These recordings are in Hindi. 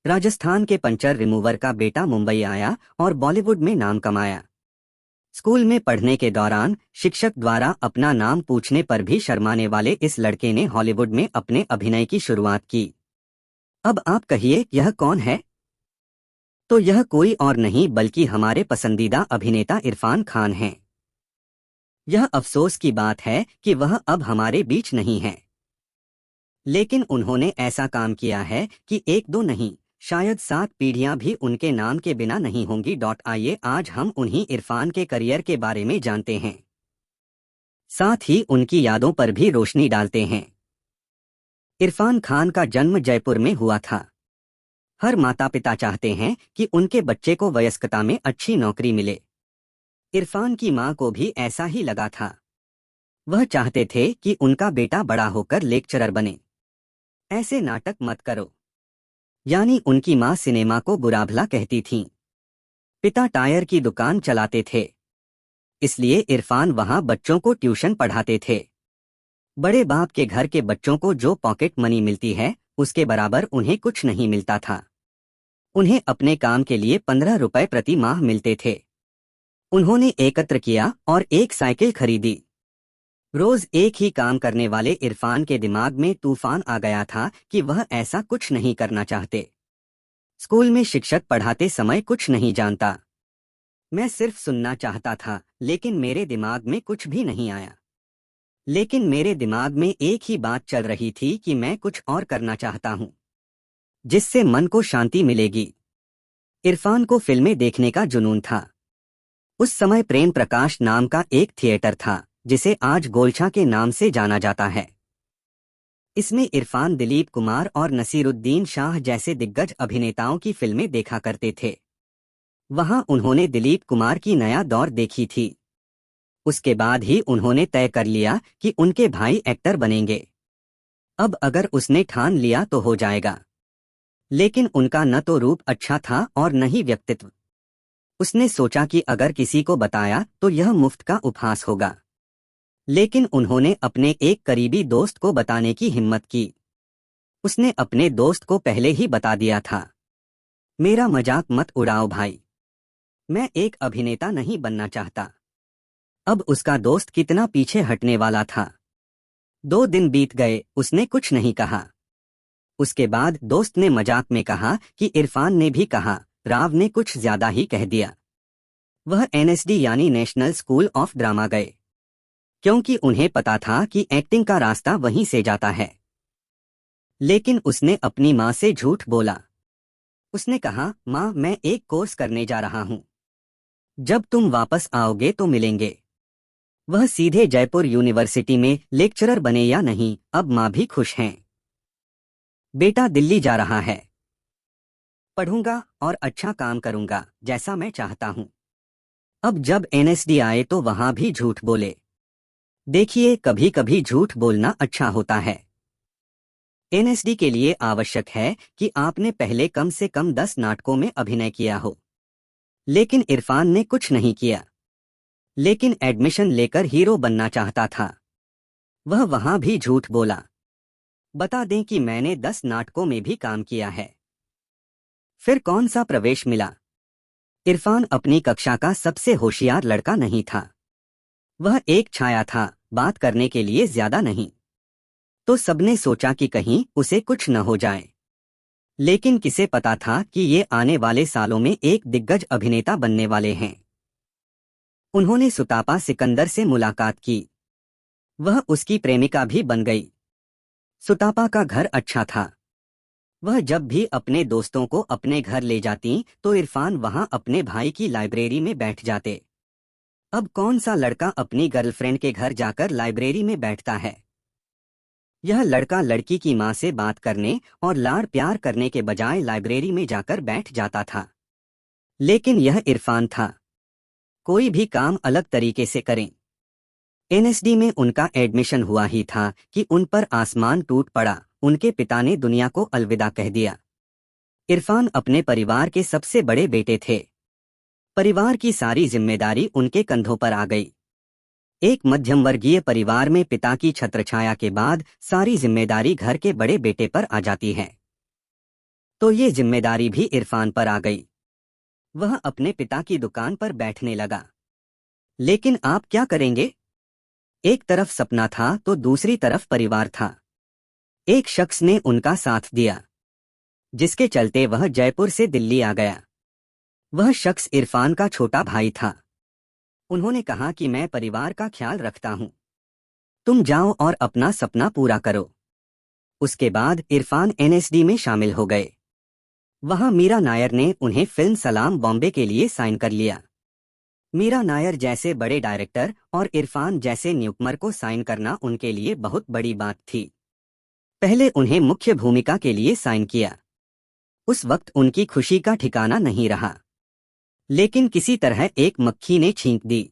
राजस्थान के पंचर रिमूवर का बेटा मुंबई आया और बॉलीवुड में नाम कमाया। स्कूल में पढ़ने के दौरान शिक्षक द्वारा अपना नाम पूछने पर भी शर्माने वाले इस लड़के ने हॉलीवुड में अपने अभिनय की शुरुआत की। अब आप कहिए यह कौन है? तो यह कोई और नहीं बल्कि हमारे पसंदीदा अभिनेता इरफान खान हैं। यह अफसोस की बात है कि वह अब हमारे बीच नहीं है, लेकिन उन्होंने ऐसा काम किया है कि एक दो नहीं, शायद 7 पीढ़ियां भी उनके नाम के बिना नहीं होंगी। आइए आज हम उन्हीं इरफान के करियर के बारे में जानते हैं, साथ ही उनकी यादों पर भी रोशनी डालते हैं। इरफान खान का जन्म जयपुर में हुआ था। हर माता पिता चाहते हैं कि उनके बच्चे को वयस्कता में अच्छी नौकरी मिले। इरफान की मां को भी ऐसा ही लगा था। वह चाहते थे कि उनका बेटा बड़ा होकर लेक्चरर बने। ऐसे नाटक मत करो, यानी उनकी मां सिनेमा को बुरा भला कहती थीं। पिता टायर की दुकान चलाते थे, इसलिए इरफान वहां बच्चों को ट्यूशन पढ़ाते थे। बड़े बाप के घर के बच्चों को जो पॉकेट मनी मिलती है उसके बराबर उन्हें कुछ नहीं मिलता था। उन्हें अपने काम के लिए 15 रुपए प्रति माह मिलते थे। उन्होंने एकत्र किया और एक साइकिल खरीदी। रोज एक ही काम करने वाले इरफान के दिमाग में तूफान आ गया था कि वह ऐसा कुछ नहीं करना चाहते। स्कूल में शिक्षक पढ़ाते समय कुछ नहीं जानता, मैं सिर्फ सुनना चाहता था, लेकिन मेरे दिमाग में कुछ भी नहीं आया। लेकिन मेरे दिमाग में एक ही बात चल रही थी कि मैं कुछ और करना चाहता हूं, जिससे मन को शांति मिलेगी। इरफान को फिल्में देखने का जुनून था। उस समय प्रेम प्रकाश नाम का एक थिएटर था, जिसे आज गोलछा के नाम से जाना जाता है। इसमें इरफान दिलीप कुमार और नसीरुद्दीन शाह जैसे दिग्गज अभिनेताओं की फिल्में देखा करते थे। वहां उन्होंने दिलीप कुमार की नया दौर देखी थी। उसके बाद ही उन्होंने तय कर लिया कि उनके भाई एक्टर बनेंगे। अब अगर उसने ठान लिया तो हो जाएगा। लेकिन उनका न तो रूप अच्छा था और न ही व्यक्तित्व। उसने सोचा कि अगर किसी को बताया तो यह मुफ्त का उपहास होगा। लेकिन उन्होंने अपने एक करीबी दोस्त को बताने की हिम्मत की। उसने अपने दोस्त को पहले ही बता दिया था, मेरा मजाक मत उड़ाओ भाई, मैं एक अभिनेता नहीं बनना चाहता। अब उसका दोस्त कितना पीछे हटने वाला था। 2 दिन बीत गए, उसने कुछ नहीं कहा। उसके बाद दोस्त ने मजाक में कहा कि इरफान ने भी कहा, राव ने कुछ ज्यादा ही कह दिया। वह एनएसडी यानी नेशनल स्कूल ऑफ ड्रामा गए, क्योंकि उन्हें पता था कि एक्टिंग का रास्ता वहीं से जाता है। लेकिन उसने अपनी मां से झूठ बोला। उसने कहा, मां मैं एक कोर्स करने जा रहा हूं, जब तुम वापस आओगे तो मिलेंगे। वह सीधे जयपुर यूनिवर्सिटी में लेक्चरर बने या नहीं, अब मां भी खुश हैं। बेटा दिल्ली जा रहा है, पढ़ूंगा और अच्छा काम करूंगा जैसा मैं चाहता हूं। अब जब एनएसडी आए तो वहां भी झूठ बोले। देखिए, कभी कभी झूठ बोलना अच्छा होता है। एनएसडी के लिए आवश्यक है कि आपने पहले कम से कम 10 नाटकों में अभिनय किया हो। लेकिन इरफान ने कुछ नहीं किया, लेकिन एडमिशन लेकर हीरो बनना चाहता था। वह वहां भी झूठ बोला। बता दें कि मैंने 10 नाटकों में भी काम किया है। फिर कौन सा प्रवेश मिला? इरफान अपनी कक्षा का सबसे होशियार लड़का नहीं था। वह एक छाया था, बात करने के लिए ज्यादा नहीं। तो सबने सोचा कि कहीं उसे कुछ न हो जाए। लेकिन किसे पता था कि ये आने वाले सालों में एक दिग्गज अभिनेता बनने वाले हैं। उन्होंने सुतापा सिकंदर से मुलाकात की। वह उसकी प्रेमिका भी बन गई। सुतापा का घर अच्छा था। वह जब भी अपने दोस्तों को अपने घर ले जाती तो इरफान वहां अपने भाई की लाइब्रेरी में बैठ जाते। अब कौन सा लड़का अपनी गर्लफ्रेंड के घर जाकर लाइब्रेरी में बैठता है? यह लड़का लड़की की मां से बात करने और लाड़ प्यार करने के बजाय लाइब्रेरी में जाकर बैठ जाता था। लेकिन यह इरफान था। कोई भी काम अलग तरीके से करें। एनएसडी में उनका एडमिशन हुआ ही था कि उन पर आसमान टूट पड़ा। उनके पिता ने दुनिया को अलविदा कह दिया। इरफान अपने परिवार के सबसे बड़े बेटे थे। परिवार की सारी जिम्मेदारी उनके कंधों पर आ गई। एक मध्यम वर्गीय परिवार में पिता की छत्रछाया के बाद सारी जिम्मेदारी घर के बड़े बेटे पर आ जाती है। तो ये जिम्मेदारी भी इरफान पर आ गई। वह अपने पिता की दुकान पर बैठने लगा। लेकिन आप क्या करेंगे? एक तरफ सपना था तो दूसरी तरफ परिवार था। एक शख्स ने उनका साथ दिया, जिसके चलते वह जयपुर से दिल्ली आ गया। वह शख्स इरफान का छोटा भाई था। उन्होंने कहा कि मैं परिवार का ख्याल रखता हूं, तुम जाओ और अपना सपना पूरा करो। उसके बाद इरफान एनएसडी में शामिल हो गए। वहां मीरा नायर ने उन्हें फिल्म सलाम बॉम्बे के लिए साइन कर लिया। मीरा नायर जैसे बड़े डायरेक्टर और इरफान जैसे न्यूकमर को साइन करना उनके लिए बहुत बड़ी बात थी। पहले उन्हें मुख्य भूमिका के लिए साइन किया। उस वक्त उनकी खुशी का ठिकाना नहीं रहा। लेकिन किसी तरह एक मक्खी ने छींक दी।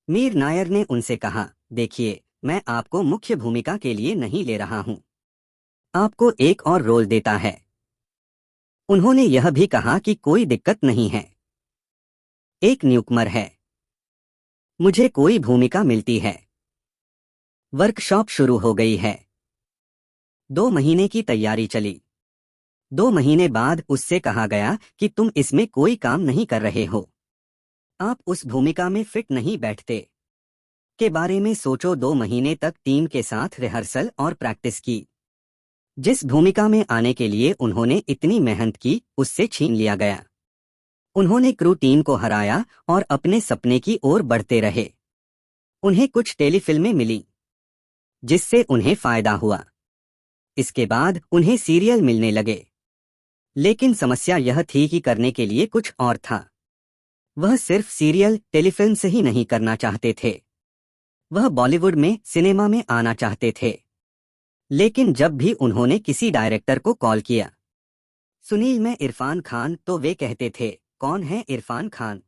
मीर नायर ने उनसे कहा, देखिए, मैं आपको मुख्य भूमिका के लिए नहीं ले रहा हूं, आपको एक और रोल देता है। उन्होंने यह भी कहा कि कोई दिक्कत नहीं है, एक न्यूकमर है, मुझे कोई भूमिका मिलती है। वर्कशॉप शुरू हो गई है। 2 महीने की तैयारी चली। 2 महीने बाद उससे कहा गया कि तुम इसमें कोई काम नहीं कर रहे हो, आप उस भूमिका में फिट नहीं बैठते, के बारे में सोचो। 2 महीने तक टीम के साथ रिहर्सल और प्रैक्टिस की। जिस भूमिका में आने के लिए उन्होंने इतनी मेहनत की, उससे छीन लिया गया। उन्होंने क्रू टीम को हराया और अपने सपने की ओर बढ़ते रहे। उन्हें कुछ टेलीफिल्में मिली, जिससे उन्हें फायदा हुआ। इसके बाद उन्हें सीरियल मिलने लगे। लेकिन समस्या यह थी कि करने के लिए कुछ और था। वह सिर्फ सीरियल टेलीफिल्म से ही नहीं करना चाहते थे, वह बॉलीवुड में सिनेमा में आना चाहते थे। लेकिन जब भी उन्होंने किसी डायरेक्टर को कॉल किया, सुनील, मैं इरफान खान, तो वे कहते थे, कौन है इरफान खान?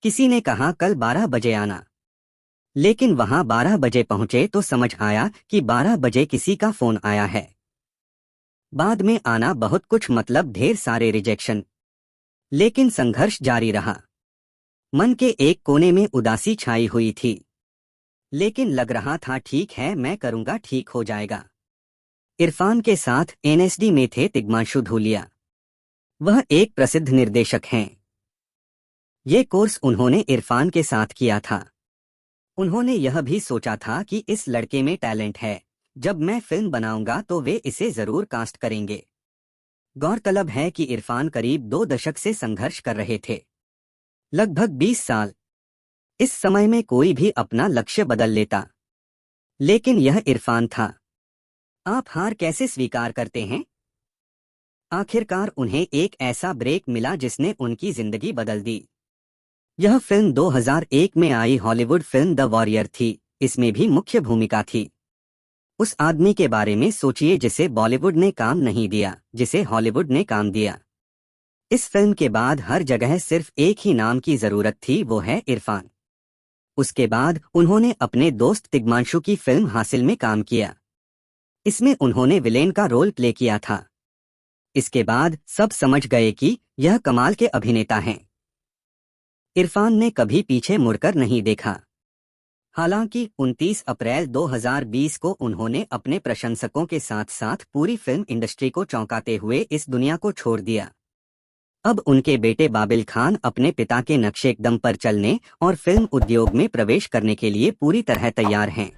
किसी ने कहा कल 12 बजे आना। लेकिन वहां 12 बजे पहुंचे तो समझ आया कि 12 बजे किसी का फोन आया है। बाद में आना बहुत कुछ, मतलब ढेर सारे रिजेक्शन। लेकिन संघर्ष जारी रहा। मन के एक कोने में उदासी छाई हुई थी, लेकिन लग रहा था ठीक है, मैं करूंगा, ठीक हो जाएगा। इरफान के साथ एनएसडी में थे तिग्मांशु धूलिया। वह एक प्रसिद्ध निर्देशक हैं। ये कोर्स उन्होंने इरफान के साथ किया था। उन्होंने यह भी सोचा था कि इस लड़के में टैलेंट है, जब मैं फिल्म बनाऊंगा तो वे इसे जरूर कास्ट करेंगे। गौरतलब है कि इरफान करीब 2 दशक से संघर्ष कर रहे थे, लगभग 20 साल। इस समय में कोई भी अपना लक्ष्य बदल लेता, लेकिन यह इरफान था। आप हार कैसे स्वीकार करते हैं? आखिरकार उन्हें एक ऐसा ब्रेक मिला जिसने उनकी जिंदगी बदल दी। यह फिल्म 2001 में आई हॉलीवुड फिल्म द वॉरियर थी। इसमें भी मुख्य भूमिका थी। उस आदमी के बारे में सोचिए जिसे बॉलीवुड ने काम नहीं दिया, जिसे हॉलीवुड ने काम दिया। इस फिल्म के बाद हर जगह सिर्फ एक ही नाम की जरूरत थी, वो है इरफान। उसके बाद उन्होंने अपने दोस्त तिग्मांशु की फिल्म हासिल में काम किया। इसमें उन्होंने विलेन का रोल प्ले किया था। इसके बाद सब समझ गए कि यह कमाल के अभिनेता हैं। इरफान ने कभी पीछे मुड़कर नहीं देखा। हालांकि 29 अप्रैल 2020 को उन्होंने अपने प्रशंसकों के साथ साथ पूरी फिल्म इंडस्ट्री को चौंकाते हुए इस दुनिया को छोड़ दिया। अब उनके बेटे बाबिल खान अपने पिता के नक्शे कदम पर चलने और फिल्म उद्योग में प्रवेश करने के लिए पूरी तरह तैयार हैं।